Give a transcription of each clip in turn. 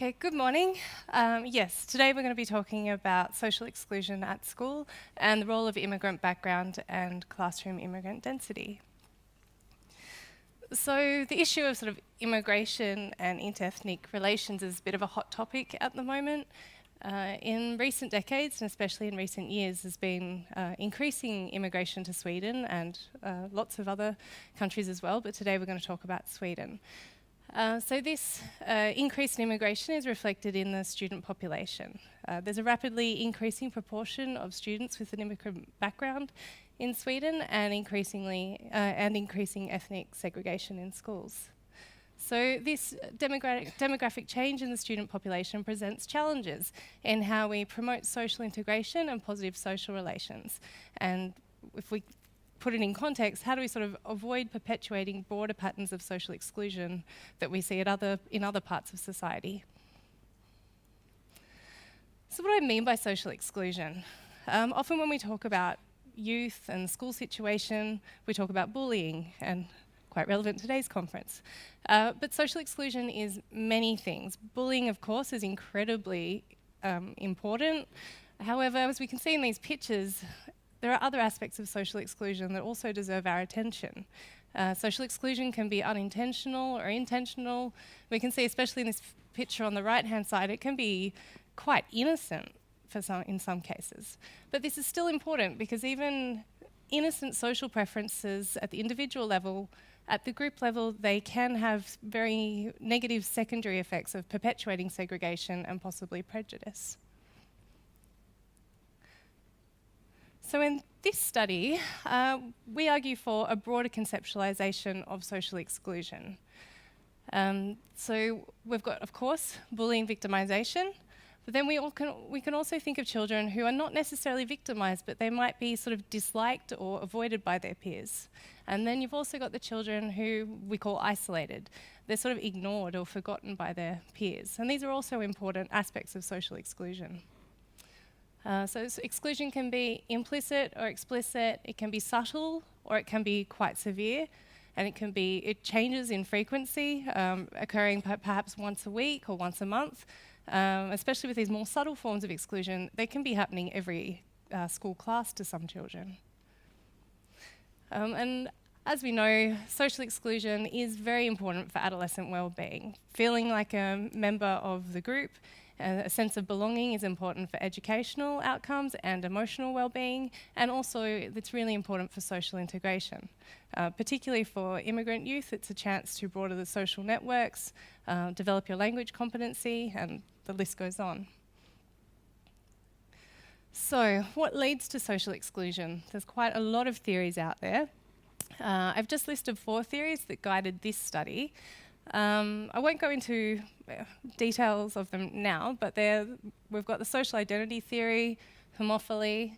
Okay, good morning. Yes, today we're going to be talking about social exclusion at school and the role of immigrant background and classroom immigrant density. So the issue of sort of immigration and inter-ethnic relations is a bit of a hot topic at the moment. In recent decades, and especially in recent years, there's been increasing immigration to Sweden and lots of other countries as well, but today we're going to talk about Sweden. So this increase in immigration is reflected in the student population. There's a rapidly increasing proportion of students with an immigrant background in Sweden and increasing ethnic segregation in schools. So this demographic change in the student population presents challenges in how we promote social integration and positive social relations. And if we put it in context, how do we sort of avoid perpetuating broader patterns of social exclusion that we see in other parts of society? So what do I mean by social exclusion? Often when we talk about youth and the school situation, we talk about bullying, and quite relevant to today's conference. But social exclusion is many things. Bullying, of course, is incredibly important. However, as we can see in these pictures, there are other aspects of social exclusion that also deserve our attention. Social exclusion can be unintentional or intentional. We can see, especially in this picture on the right-hand side, it can be quite innocent in some cases. But this is still important because even innocent social preferences at the individual level, at the group level, they can have very negative secondary effects of perpetuating segregation and possibly prejudice. So in this study, we argue for a broader conceptualisation of social exclusion. So we've got, of course, bullying victimisation, but then we can also think of children who are not necessarily victimised, but they might be sort of disliked or avoided by their peers. And then you've also got the children who we call isolated. They're sort of ignored or forgotten by their peers. And these are also important aspects of social exclusion. So exclusion can be implicit or explicit, it can be subtle or it can be quite severe, and it changes in frequency, occurring perhaps once a week or once a month. Especially with these more subtle forms of exclusion, they can be happening every school class to some children. And as we know, social exclusion is very important for adolescent well-being. Feeling like a member of the group, a sense of belonging is important for educational outcomes and emotional well-being, and also it's really important for social integration. Particularly for immigrant youth, it's a chance to broaden the social networks, develop your language competency, and the list goes on. So, what leads to social exclusion? There's quite a lot of theories out there. I've just listed 4 theories that guided this study. I won't go into details of them now, but we've got the social identity theory, homophily.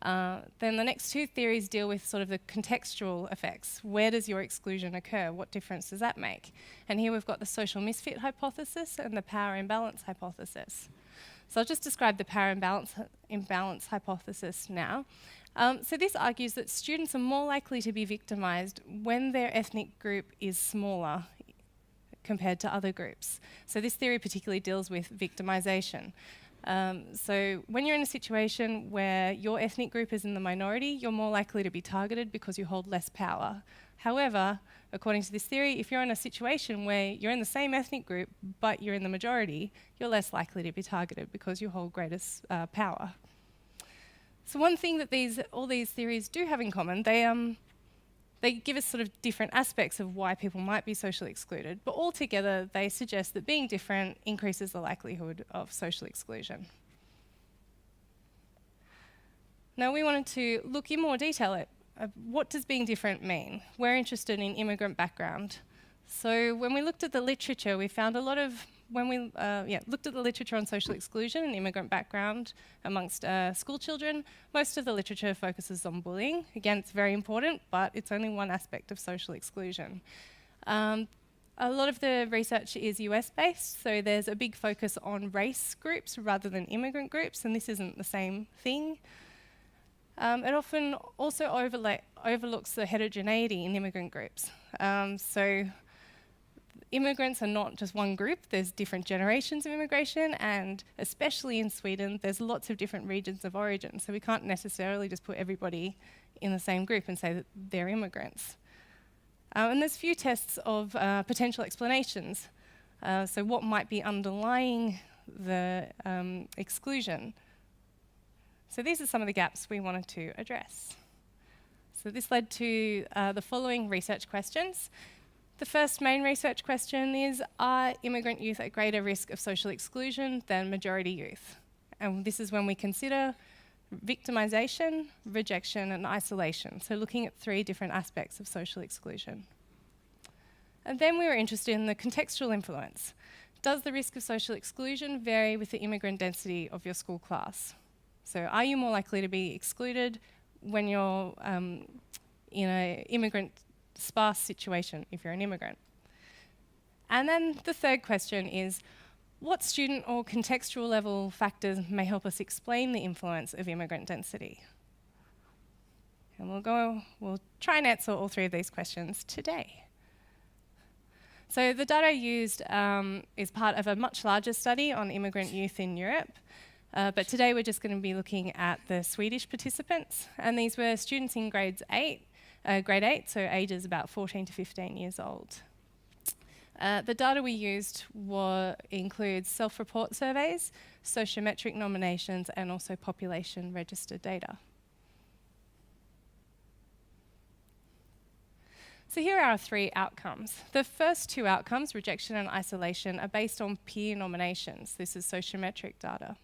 Then the next 2 theories deal with sort of the contextual effects. Where does your exclusion occur? What difference does that make? And here we've got the social misfit hypothesis and the power imbalance hypothesis. So I'll just describe the power imbalance hypothesis now. So this argues that students are more likely to be victimised when their ethnic group is smaller compared to other groups. So this theory particularly deals with victimisation. So when you're in a situation where your ethnic group is in the minority, you're more likely to be targeted because you hold less power. However, according to this theory, if you're in a situation where you're in the same ethnic group but you're in the majority, you're less likely to be targeted because you hold greater power. So one thing that all these theories do have in common, they give us sort of different aspects of why people might be socially excluded, but altogether they suggest that being different increases the likelihood of social exclusion. Now we wanted to look in more detail at what does being different mean? We're interested in immigrant background. So when we looked at the literature, we found looked at the literature on social exclusion and immigrant background amongst school children, most of the literature focuses on bullying. Again, it's very important, but it's only one aspect of social exclusion. A lot of the research is US-based, so there's a big focus on race groups rather than immigrant groups, and this isn't the same thing. It often also overlooks the heterogeneity in immigrant groups. So immigrants are not just one group, there's different generations of immigration, and especially in Sweden, there's lots of different regions of origin, so we can't necessarily just put everybody in the same group and say that they're immigrants. And there's few tests of potential explanations. So what might be underlying the exclusion? So these are some of the gaps we wanted to address. So this led to the following research questions. The first main research question is, are immigrant youth at greater risk of social exclusion than majority youth? And this is when we consider victimisation, rejection, and isolation. So looking at 3 different aspects of social exclusion. And then we were interested in the contextual influence. Does the risk of social exclusion vary with the immigrant density of your school class? So are you more likely to be excluded when you're in an immigrant sparse situation if you're an immigrant? And then the third question is, what student or contextual level factors may help us explain the influence of immigrant density? And we'll try and answer all 3 of these questions today. So the data used is part of a much larger study on immigrant youth in Europe. But today we're just going to be looking at the Swedish participants, and these were students in grade 8, so ages about 14 to 15 years old. The data we used includes self-report surveys, sociometric nominations, and also population register data. So here are our 3 outcomes. The first 2 outcomes, rejection and isolation, are based on peer nominations. This is sociometric data.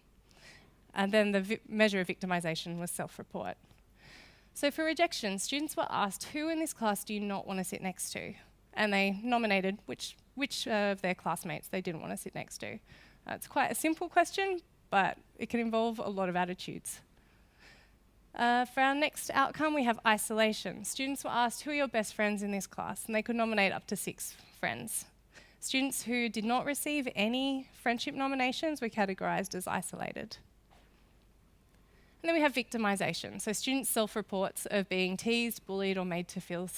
And then the measure of victimisation was self-report. So for rejection, students were asked, who in this class do you not want to sit next to? And they nominated which of their classmates they didn't want to sit next to. It's quite a simple question, but it can involve a lot of attitudes. For our next outcome, we have isolation. Students were asked, who are your best friends in this class? And they could nominate up to 6 friends. Students who did not receive any friendship nominations were categorised as isolated. And then we have victimisation. So students' self-reports of being teased, bullied, or made to feel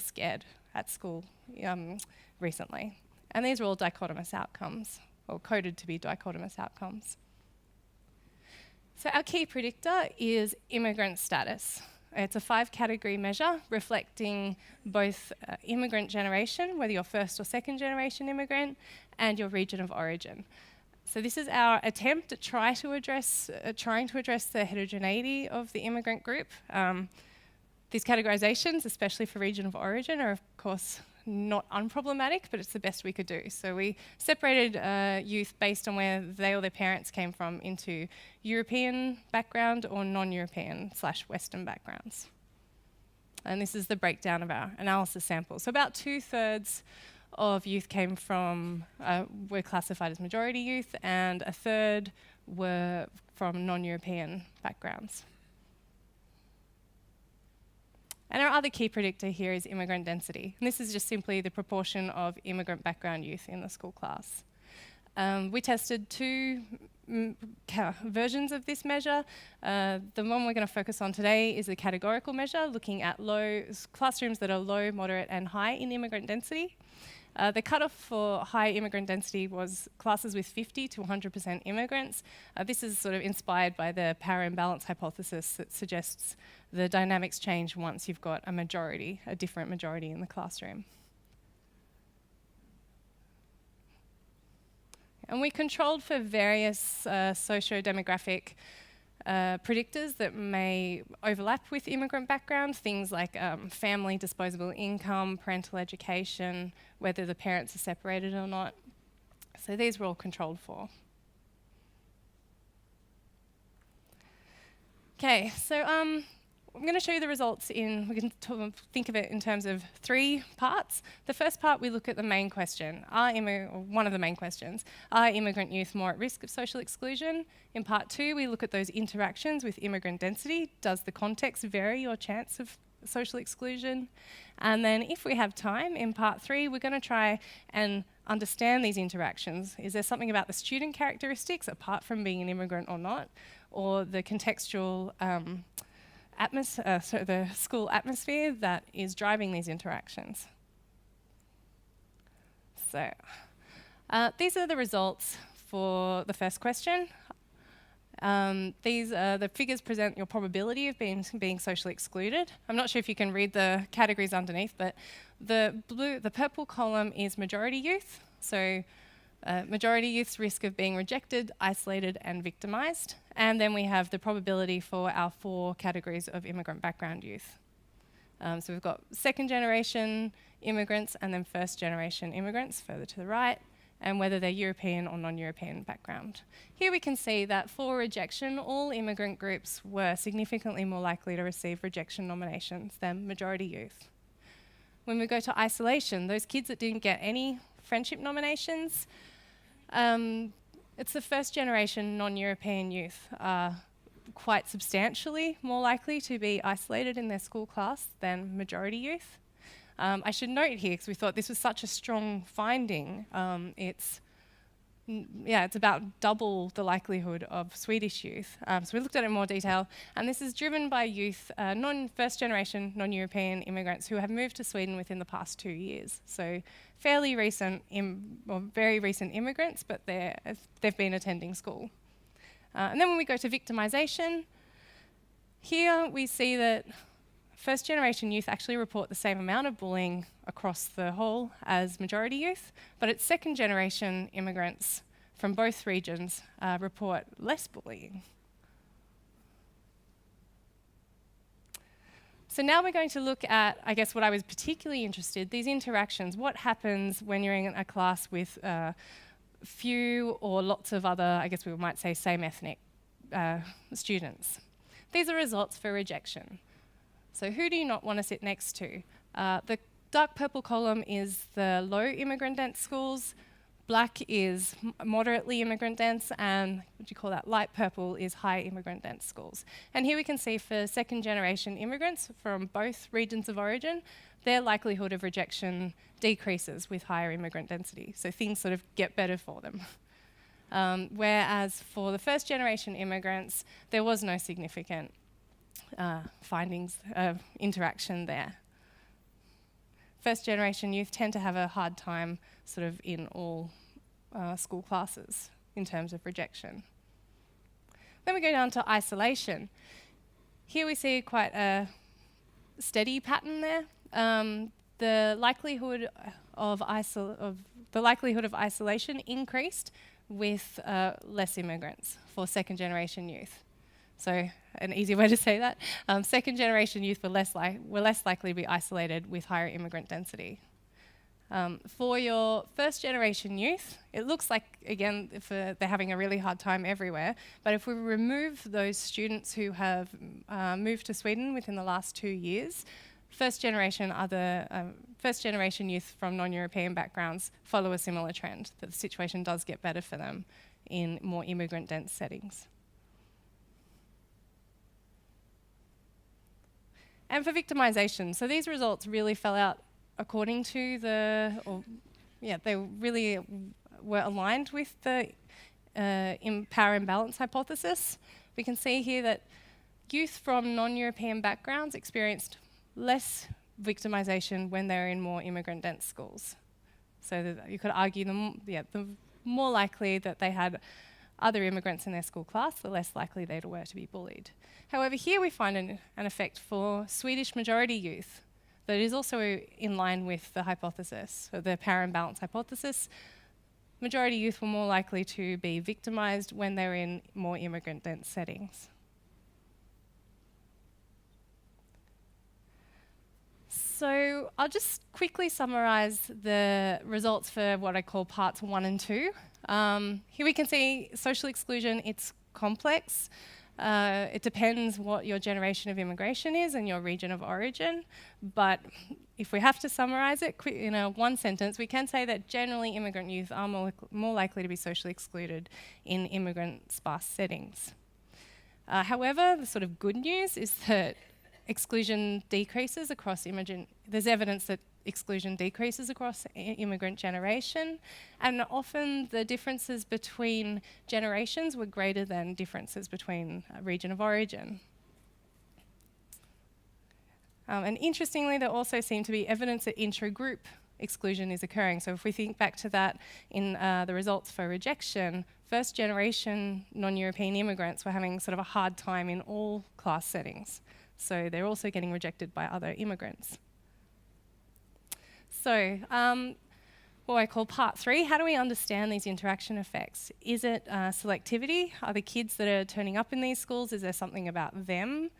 scared at school recently. And these are all dichotomous outcomes, or coded to be dichotomous outcomes. So our key predictor is immigrant status. It's a 5-category measure reflecting both immigrant generation, whether you're first or second generation immigrant, and your region of origin. So this is our attempt at trying to address the heterogeneity of the immigrant group. These categorisations, especially for region of origin, are of course not unproblematic, but it's the best we could do. So we separated youth based on where they or their parents came from into European background or non-European / Western backgrounds. And this is the breakdown of our analysis sample. So about 2/3 of youth were classified as majority youth, and 1/3 were from non-European backgrounds. And our other key predictor here is immigrant density. And this is just simply the proportion of immigrant background youth in the school class. We tested 2 versions of this measure. The one we're going to focus on today is the categorical measure, looking at classrooms that are low, moderate, and high in immigrant density. The cutoff for high immigrant density was classes with 50 to 100% immigrants. This is sort of inspired by the power imbalance hypothesis that suggests the dynamics change once you've got a different majority in the classroom. And we controlled for various socio-demographic predictors that may overlap with immigrant background, things like family disposable income, parental education, whether the parents are separated or not. So these were all controlled for. Okay, so I'm going to show you the results we can think of it in terms of 3 parts. The first part, we look at the main question, one of the main questions. Are immigrant youth more at risk of social exclusion? In part 2, we look at those interactions with immigrant density. Does the context vary your chance of social exclusion? And then if we have time, in part 3, we're going to try and understand these interactions. Is there something about the student characteristics, apart from being an immigrant or not, or the contextual the school atmosphere that is driving these interactions? So these are the results for the first question. The figures present your probability of being socially excluded. I'm not sure if you can read the categories underneath, but the purple column is majority youth. So majority youth's risk of being rejected, isolated, and victimised. And then we have the probability for our 4 categories of immigrant background youth. So we've got second generation immigrants and then first generation immigrants further to the right, and whether they're European or non-European background. Here we can see that for rejection, all immigrant groups were significantly more likely to receive rejection nominations than majority youth. When we go to isolation, those kids that didn't get any friendship nominations, it's the first generation non-European youth are quite substantially more likely to be isolated in their school class than majority youth. I should note here, because we thought this was such a strong finding, it's about double the likelihood of Swedish youth. So we looked at it in more detail, and this is driven by youth, first generation non-European immigrants who have moved to Sweden within the past 2 years. So fairly recent, or very recent immigrants, but they've been attending school. And then when we go to victimisation, here we see that first generation youth actually report the same amount of bullying across the whole as majority youth, but it's second generation immigrants from both regions report less bullying. So now we're going to look at, I guess, what I was particularly interested, these interactions. What happens when you're in a class with few or lots of other, I guess we might say, same ethnic students? These are results for rejection. So who do you not want to sit next to? The dark purple column is the low immigrant dense schools, black is moderately immigrant dense, and what do you call that? Light purple is high immigrant dense schools. And here we can see for second generation immigrants from both regions of origin, their likelihood of rejection decreases with higher immigrant density. So things sort of get better for them. Whereas for the first generation immigrants, there was no significant findings of interaction there. First generation youth tend to have a hard time sort of in all school classes in terms of rejection. Then we go down to isolation. Here we see quite a steady pattern there. The likelihood of isolation increased with less immigrants for second generation youth. So an easy way to say that, second generation youth were less likely to be isolated with higher immigrant density. For your first generation youth, it looks like, again, they're having a really hard time everywhere, but if we remove those students who have moved to Sweden within the last 2 years, first generation youth from non-European backgrounds follow a similar trend, that the situation does get better for them in more immigrant dense settings. And for victimisation, so these results really fell out according to they really were aligned with the power imbalance hypothesis. We can see here that youth from non-European backgrounds experienced less victimisation when they're in more immigrant dense schools. So that you could argue the more likely that they had other immigrants in their school class, the less likely they were to be bullied. However, here we find an effect for Swedish majority youth that is also in line with the hypothesis, or the power imbalance hypothesis. Majority youth were more likely to be victimised when they're in more immigrant dense settings. So I'll just quickly summarise the results for what I call parts 1 and 2. Here we can see social exclusion, it's complex. It depends what your generation of immigration is and your region of origin. But if we have to summarise it in one sentence, we can say that generally immigrant youth are more likely to be socially excluded in immigrant sparse settings. However, the sort of good news is that exclusion decreases across there's evidence that exclusion decreases across immigrant generation, and often the differences between generations were greater than differences between region of origin. And interestingly, there also seemed to be evidence that intra-group exclusion is occurring. So if we think back to that in the results for rejection, first-generation non-European immigrants were having sort of a hard time in all class settings. So they're also getting rejected by other immigrants. So what I call part 3, how do we understand these interaction effects? Is it selectivity? Are the kids that are turning up in these schools, is there something about them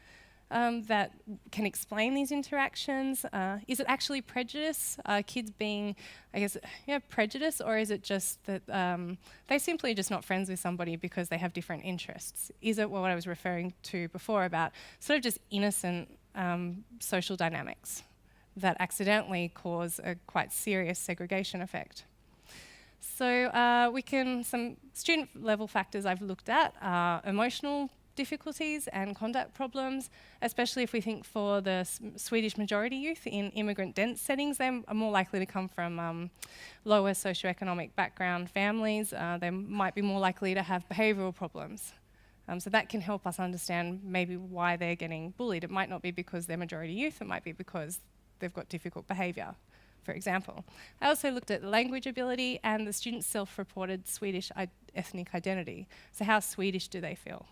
that can explain these interactions? Is it actually prejudice? Kids being, I guess, prejudice, or is it just that they're simply just not friends with somebody because they have different interests? Is it what I was referring to before about sort of just innocent social dynamics that accidentally cause a quite serious segregation effect? So some student level factors I've looked at are emotional difficulties and conduct problems, especially if we think for the Swedish majority youth in immigrant dense settings. They are more likely to come from lower socioeconomic background families. They might be more likely to have behavioural problems. So that can help us understand maybe why they're getting bullied. It might not be because they're majority youth, it might be because they've got difficult behaviour, for example. I also looked at language ability and the student's self-reported Swedish ethnic identity. So how Swedish do they feel?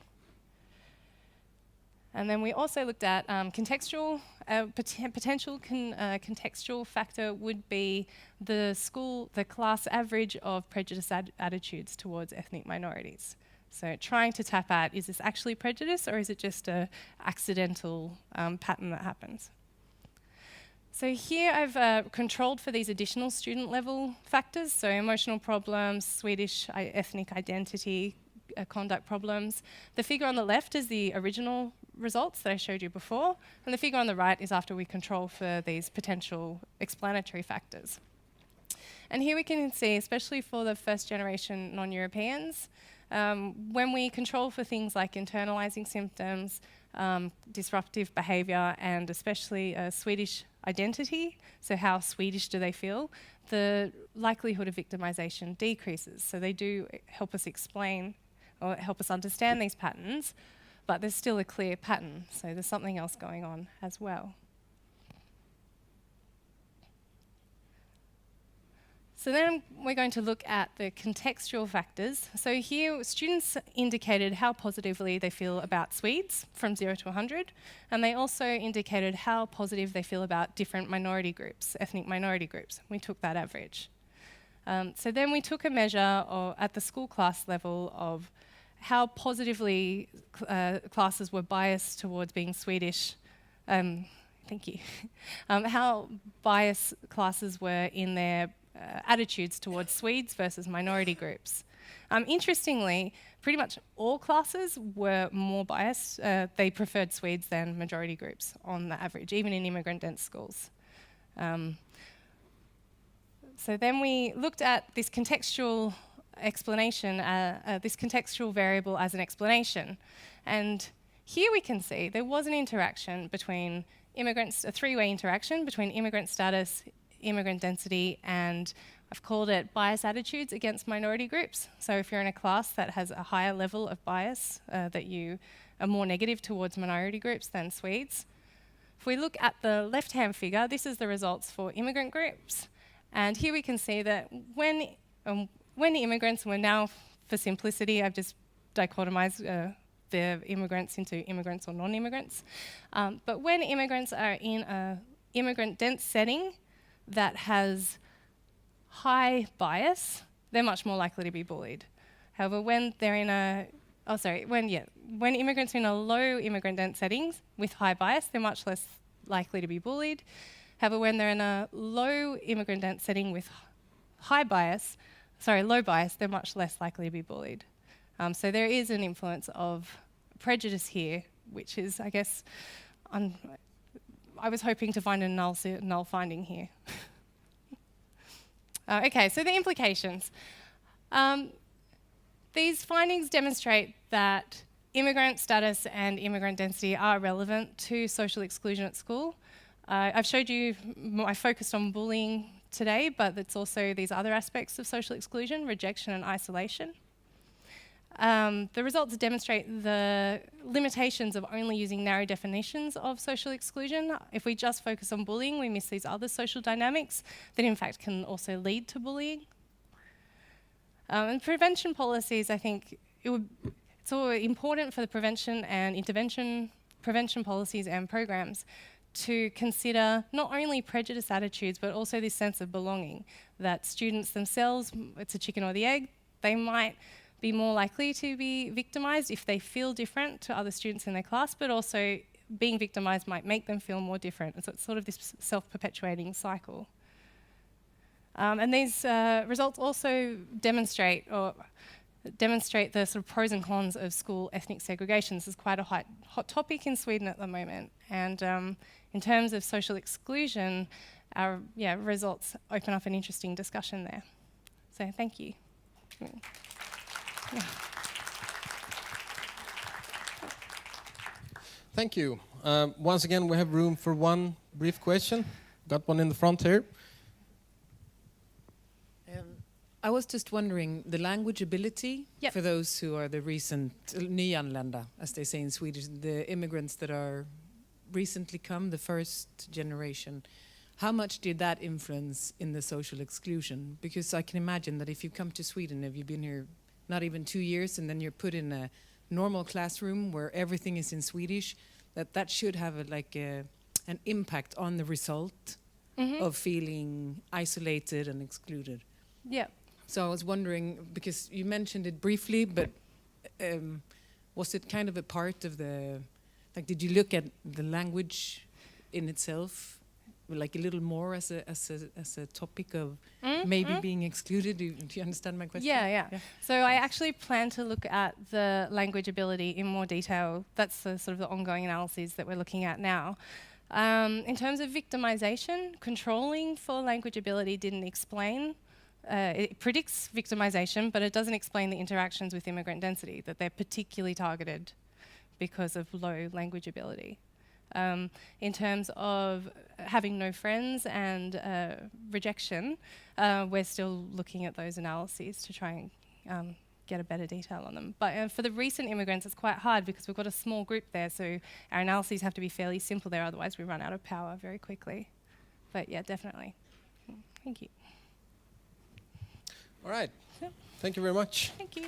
And then we also looked at contextual. Potential contextual factor would be the class average of prejudice attitudes towards ethnic minorities. So trying to tap out, is this actually prejudice or is it just an accidental pattern that happens? So here I've controlled for these additional student level factors, so emotional problems, Swedish ethnic identity, conduct problems. The figure on the left is the original results that I showed you before, and the figure on the right is after we control for these potential explanatory factors. And here we can see, especially for the first generation non-Europeans, when we control for things like internalizing symptoms, disruptive behaviour, and especially Swedish identity, so how Swedish do they feel, the likelihood of victimisation decreases. So they do help us explain or help us understand these patterns, but there's still a clear pattern, so there's something else going on as well. So then we're going to look at the contextual factors. So here students indicated how positively they feel about Swedes from 0 to 100, and they also indicated how positive they feel about different minority groups, ethnic minority groups. We took that average. So then we took a measure at the school class level of how positively classes were biased towards being Swedish. Thank you. How biased classes were in their attitudes towards Swedes versus minority groups. Interestingly, pretty much all classes were more biased. They preferred Swedes than majority groups on the average, even in immigrant dense schools. So then we looked at this contextual explanation, this contextual variable as an explanation. And here we can see there was an interaction between immigrants, a three-way interaction between immigrant status, immigrant density, and I've called it bias attitudes against minority groups. So if you're in a class that has a higher level of bias, that you are more negative towards minority groups than Swedes. If we look at the left-hand figure, this is the results for immigrant groups. And here we can see that when immigrants, we're now, for simplicity, I've just dichotomized the immigrants into immigrants or non-immigrants. But when immigrants are in an immigrant dense setting that has high bias, they're much more likely to be bullied. However, when they're in when immigrants are in a low immigrant dense settings with high bias, they're much less likely to be bullied. However, when they're in a low immigrant dense setting with low bias, they're much less likely to be bullied. So there is an influence of prejudice here, which is, I guess, I was hoping to find a null finding here. Okay, so the implications. These findings demonstrate that immigrant status and immigrant density are relevant to social exclusion at school. I've showed you, I focused on bullying today, but it's also these other aspects of social exclusion, rejection and isolation. The results demonstrate the limitations of only using narrow definitions of social exclusion. If we just focus on bullying, we miss these other social dynamics that in fact can also lead to bullying. And prevention policies, I think it's all important for the prevention and intervention policies and programs to consider not only prejudice attitudes, but also this sense of belonging, that students themselves, it's a chicken or the egg, they might be more likely to be victimised if they feel different to other students in their class, but also being victimised might make them feel more different. And so it's sort of this self-perpetuating cycle. And these results also demonstrate the sort of pros and cons of school ethnic segregation. This is quite a hot topic in Sweden at the moment. And in terms of social exclusion, our results open up an interesting discussion there. So thank you. Thank you. Once again, we have room for one brief question. Got one in the front here. I was just wondering, the language ability for those who are the recent nyanlända, as they say in Swedish, the immigrants that are recently come, the first generation, how much did that influence in the social exclusion? Because I can imagine that if you come to Sweden, if you've been here not even 2 years, and then you're put in a normal classroom where everything is in Swedish, that should have an impact on the result of feeling isolated and excluded. Yeah. So I was wondering, because you mentioned it briefly, but was it kind of a part of the, like, did you look at the language in itself, like a little more as a topic of maybe being excluded? Do you understand my question? Yeah. So I actually plan to look at the language ability in more detail. That's the sort of the ongoing analyses that we're looking at now. In terms of victimization, controlling for language ability didn't explain. It predicts victimization, but it doesn't explain the interactions with immigrant density, that they're particularly targeted because of low language ability. In terms of having no friends and rejection, we're still looking at those analyses to try and get a better detail on them. But for the recent immigrants, it's quite hard because we've got a small group there, so our analyses have to be fairly simple there, otherwise we run out of power very quickly. But yeah, definitely. Thank you. All right. Thank you very much. Thank you.